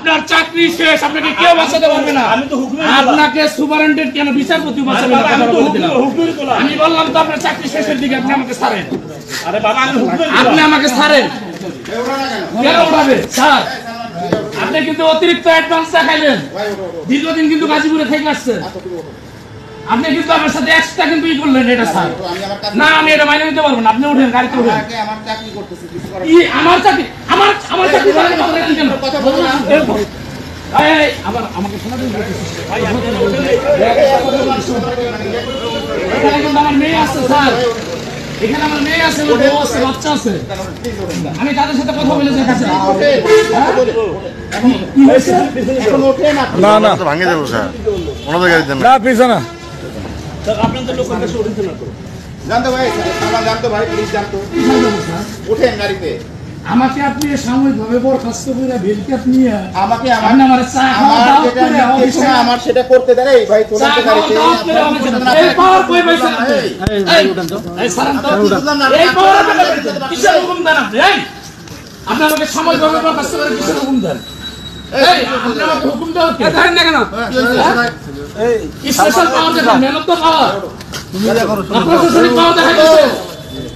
আপনার চাকরি শেষ, আপনাকে কেউ বাঁচাতে পারবে না। আপনাকে সুপারিনটেন্ডেন্ট কেন বিচারপতি বাঁচাবে না? আমি বললাম তো আপনার চাকরি শেষের দিকে, আপনি আমাকে ছাড়েন। আরে বাবা আপনি আমাকে ছাড়েন, কেন উঠাবে স্যার? আপনি কিন্তু অতিরিক্ত অ্যাডভান্স দেখাইলেন, দীর্ঘদিন কিন্তু গাজীপুরে থেকে আসছেন, আপনি কিন্তু আমার সাথে এক্সট্রা কিন্তু ই করলেন। এটা স্যার না, আমি এটা মাইনে নিতে পারবো না। আপনি উঠেন, গাড়িতে উঠেন। আমার চাকরি আমাকে শোনা দিন। আমার মেয়ে আছে স্যার, এখানে আমার মেয়ে আছে, বউ আছে, বাচ্চা আছে, আমি তাদের সাথে কথা বলে যেতেছি। না না ভাঙে যাবো স্যার, ওনাদের গাড়ি দেন না, পিছনে না আপনাদের লোকের কাছে ওঠেন না তো। জানতো ভাই, আমার জানতো ভাই, প্লিজ জানতো, ওঠেন গাড়িতে। আমাকে আপনি সাময়িকভাবে বরখাস্ত করে ভেলকাত নিয়ে আমাকে আমার চা আমার সেটা করতে দেয় ভাই। তোর গাড়িতে এই পাওয়ার কই পয়সা এই সারান তো এই পাওয়ার কিসের হুকুম দেন আপনি? এই আপনি আমাকে সাময়িকভাবে বরখাস্ত করে কিসের হুকুম দেন? এই আপনি আমাকে হুকুম দাও কে দেন না কেন? এই স্পেশাল পাওয়ার দেন, মেহনত তো পাওয়ার আপনার প্রশাসনিক পাওয়ার দেখাই দিচ্ছে,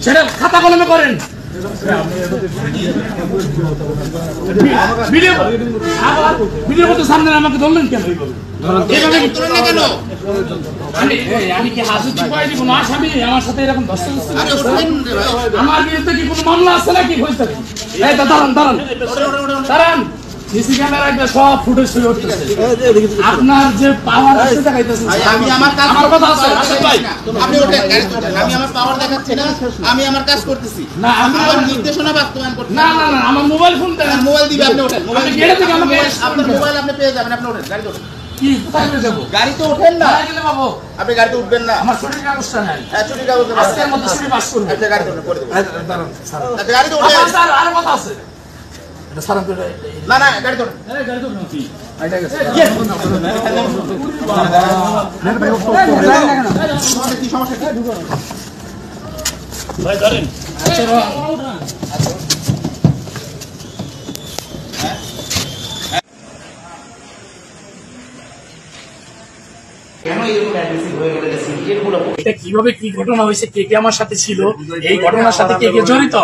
সেটা খাতা কলমে করেন। ভিডিও করতে সামনে আমাকে ধরলেন কেন? আমি কি হাজত পাই দিব না? আসামি আমার সাথে এরকম আমার বিরুদ্ধে কি কোনো মামলা আছে নাকি? দাঁড়ান দাঁড়ান দাঁড়ান, সিসি ক্যামেরা একটা সব ফুটেজ শুরু হচ্ছে। আপনার যে পাওয়ার আছে দেখাইতেছেন, আমি আমার কাজ, আমার কথা আছে আশিক ভাই, আপনি ওঠেন গাড়ি ওঠেন। আমি আমার পাওয়ার দেখাচ্ছি না, আমি আমার কাজ করতেছি না, আমি আমার নির্দেশনা বাস্তবায়ন করতে। না না না, আমার মোবাইল ফোন দেন। মোবাইল দিবে, আপনি ওঠেন। মোবাইল গেড়ে থেকে আমাকে আপনার মোবাইল আপনি পেয়ে যাবেন, আপনি ওঠেন গাড়িতে ওঠেন। কি কোথায় নিয়ে যাব? গাড়িতে ওঠেন না, গেলে বাবু আপনি গাড়িতে উঠবেন না। আমার ছুটির কাগজটা নাই, হ্যাঁ ছুটির কাগজ দেবেন, আজকের মধ্যে ছুটি পাস করব। আচ্ছা গাড়িতে ওঠেন, করে দেবো। দাঁড়ান স্যার, আচ্ছা গাড়িতে ওঠেন। স্যার আর কথা আছে, এটা স্যার আপনি না না গাড়িতে ওঠেন। এই গাড়িতে উঠুন। কি আইটা গেছে কি সমস্যা কি? ভাই ধরেন। আচ্ছা কিভাবে কি ঘটনা হয়েছে, কে কে আমার সাথে ছিল, এই ঘটনার সাথে কে কে জড়িত,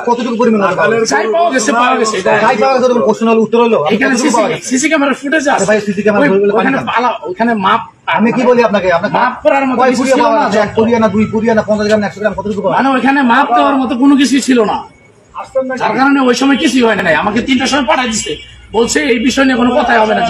কতটুকু পরিমাণ পাওয়া গেছে উত্তর হলো এখানে সিসি ক্যামেরার ফুটেজ আছে ভাই, সিসি ক্যামেরা ওখানে মাপ। আমি কি বলি আপনাকে, আপনাকে মাপ করার মতো কিছু ছিল না, 1 পুরিয়া না 2 পুরিয়া না 50 গ্রাম না 100 গ্রাম কতটুকু মানে ওইখানে মাপ দেওয়ার মতো কোনো কিছু ছিল না, যার কারণে ওই সময় কিছুই হয় না। আমাকে 3টার সময় পাঠাই দিচ্ছে, বলছে এই বিষয় নিয়ে কোনো কথাই হবে না।